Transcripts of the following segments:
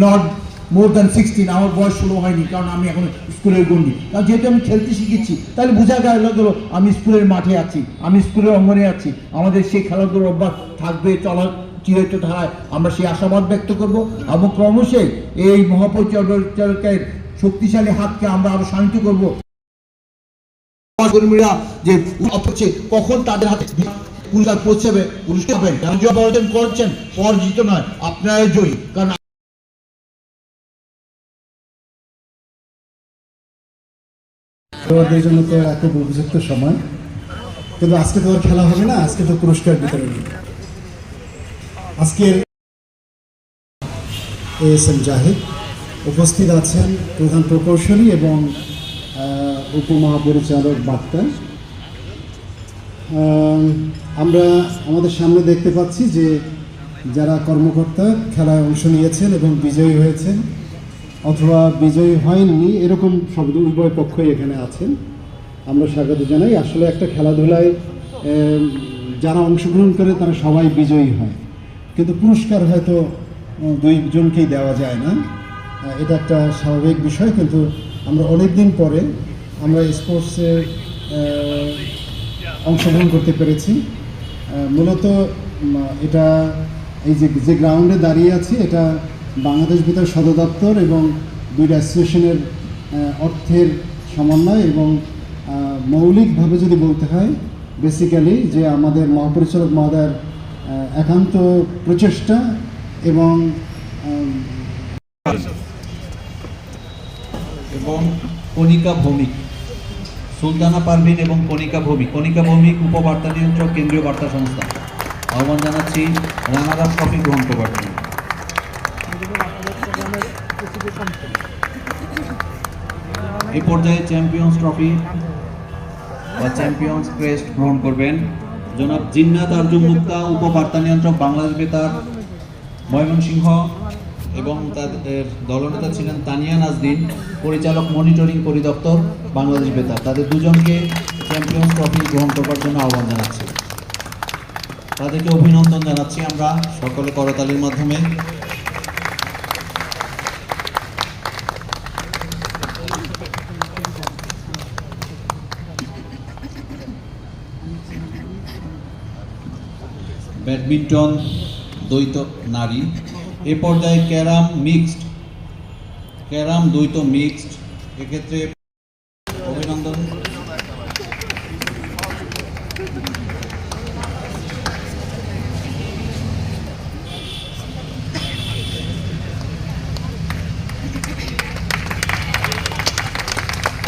Not more than 16, আমার বয়স 16 হয়নি, কারণ আমি এখন স্কুলের গণ্ডি। কারণ যেহেতু আমি খেলতে শিখেছি, তাহলে বোঝা গেল আমি স্কুলের মাঠে আছি, আমি স্কুলের অঙ্গনে আছি। আমাদের সেই খেলাধুলার অভ্যাস থাকবে, চলার চিরায়ত ধারায় আমরা সেই আশাবাদ ব্যক্ত করব এবং ক্রমশই এই মহাপরিচালকের শক্তিশালী হাতকে আমরা আরো শান্ত করব। কর্মীরা যে অপছে কখন তাদের হাতে পুরস্কার পৌঁছাবে, পুরস্কার পাবেন, কারণ জয় অর্জন করছেন, পরাজিত নয়, আপনারাই জয়ী। কারণ খেলোয়াড়দের জন্য তো একটা উপযুক্ত সময়, কিন্তু আজকে তো আর খেলা হবে না, আজকে তো পুরস্কার বিতরণ। আজকের ASM জাহিদ উপস্থিত আছেন, প্রধান প্রকৌশলী এবং উপমহাপরিচালক বার্তা। আমরা আমাদের সামনে দেখতে পাচ্ছি যে যারা কর্মকর্তা খেলায় অংশ নিয়েছেন এবং বিজয়ী হয়েছেন অথবা বিজয়ী হয়নি এরকম শব্দ উভয় পক্ষই এখানে আছেন, আমরা স্বাগত জানাই। আসলে একটা খেলাধুলায় যারা অংশগ্রহণ করে তারা সবাই বিজয়ী হয়, কিন্তু পুরস্কার হয়তো দুইজনকেই দেওয়া যায় না, এটা একটা স্বাভাবিক বিষয়। কিন্তু আমরা অনেক দিন পরে আমরা স্পোর্টসে অংশগ্রহণ করতে পেরেছি। মূলত এটা এই যে গ্রাউন্ডে দাঁড়িয়ে আছি, এটা বাংলাদেশ বেতার সদর দপ্তর এবং দুইটা অ্যাসোসিয়েশনের অর্থের সমন্বয় এবং মৌলিকভাবে যদি বলতে হয় বেসিক্যালি যে আমাদের মহাপরিচালক মহোদয়ের একান্ত প্রচেষ্টা এবং কণিকা ভৌমিক, সুলতানা পারভিন এবং কণিকা ভৌমিক উপবার্তা নিয়ন্ত্রক, কেন্দ্রীয় বার্তা সংস্থা। আহ্বান জানাচ্ছি রানার আপ ট্রফি গ্রহণ করবার জন্য। এই পর্যায়ে চ্যাম্পিয়ন্স ট্রফি বা চ্যাম্পিয়ন্স ক্রেস্ট গ্রহণ করবেন জনাব জিন্নাত আরজু মুক্তা, উপবার্তা নিয়ন্ত্রক, বাংলাদেশ বেতার ময়মনসিংহ, এবং তাদের দলনেতা ছিলেন তানিয়া নাজদিন, পরিচালক মনিটরিং পরিদপ্তর, বাংলাদেশ বেতার। তাদের দুজনকে চ্যাম্পিয়ন্স ট্রফি গ্রহণ করবার জন্য আহ্বান জানাচ্ছি। তাদেরকে অভিনন্দন জানাচ্ছি আমরা সকলে করতালির মাধ্যমে। ব্যাডমিন্টন দ্বৈত নারী, এ পর্যায়ে ক্যারাম দ্বৈত মিক্সড, এক্ষেত্রে অভিনন্দন।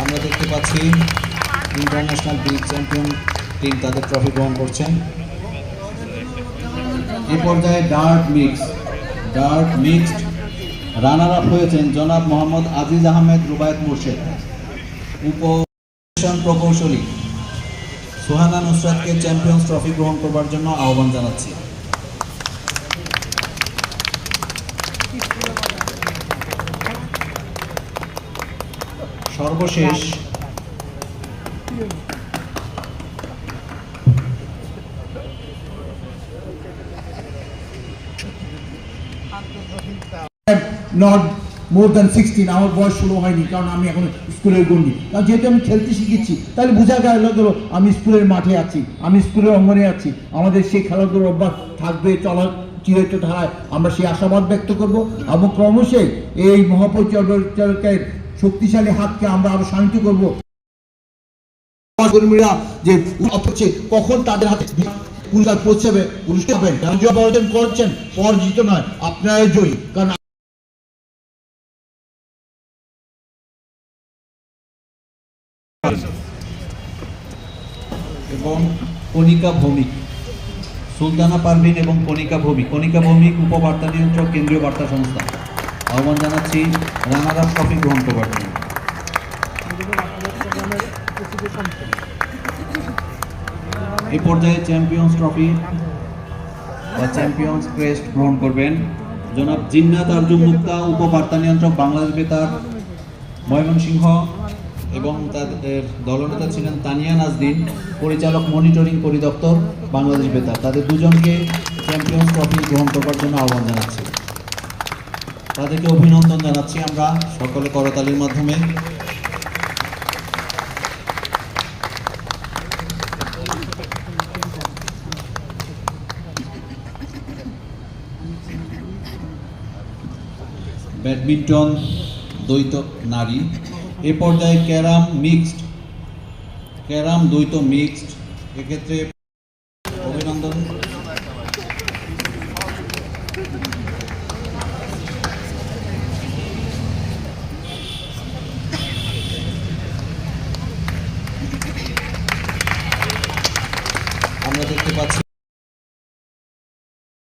আমরা দেখতে পাচ্ছি ইন্টারন্যাশনাল বিগ চ্যাম্পিয়ন টিম তাদের ট্রফি গ্রহণ করছেন। এই পর্যায়ে ডার্ট মিক্সড রানার আপ হয়েছেন জনাব মোহাম্মদ আজিজ আহমেদ রুবায়েত মুর্শেদ, প্রকৌশলী সুহানা নুসরাতকে চ্যাম্পিয়ন্স ট্রফি গ্রহণ করবার জন্য আহ্বান জানাচ্ছি। সর্বশেষ নট মোর দ্যান 16, আমার বয়স 16 হয়নি, কারণ আমি এখন স্কুলের গণ্ডি। কারণ যেহেতু আমি খেলতে শিখেছি, তাহলে বোঝা গেল আমি স্কুলের মাঠে আছি, আমি স্কুলের অঙ্গনে আছি। আমাদের সেই খেলাধুলার অভ্যাস থাকবে, চলার চিরায়ত ধারায় আমরা সেই আশাবাদ ব্যক্ত করব এবং ক্রমশই এই মহাপরিচালকের শক্তিশালী হাতকে আমরা আরো শান্ত করব। কর্মীরা যে অপছে কখন তাদের হাতে পুরস্কার পৌঁছাবে, পুরস্কার পাবেন, কারণ জয় অর্জন করছেন, পরাজিত নয়, আপনারাই জয়ী। কারণ এবং কণিকা ভৌমিক, সুলতানা পারভিন এবং কণিকা ভৌমিক উপবার্তা নিয়ন্ত্রক, কেন্দ্রীয় বার্তা সংস্থা। আহ্বান জানাচ্ছি রানার আপ ট্রফি গ্রহণ করবার জন্য। এই পর্যায়ে চ্যাম্পিয়ন্স ট্রফি বা চ্যাম্পিয়ন্স ক্রেস্ট গ্রহণ করবেন জনাব জিন্নাত আরজু মুক্তা, উপবার্তা নিয়ন্ত্রক, বাংলাদেশ বেতার ময়মনসিংহ, এবং তাদের দলনেতা ছিলেন তানিয়া নাজদিন, পরিচালক মনিটরিং পরিদপ্তর, বাংলাদেশ বেতার। তাদের দুজনকে চ্যাম্পিয়ন্স ট্রফি গ্রহণ করবার জন্য আহ্বান জানাচ্ছি। তাদেরকে অভিনন্দন জানাচ্ছি আমরা সকলে করতালির মাধ্যমে। ব্যাডমিন্টন দ্বৈত নারী, এ পর্যায়ে ক্যারাম মিক্সড, ক্যারাম দ্বৈত মিক্সড, এক্ষেত্রে অভিনন্দন। আমরা দেখতে পাচ্ছি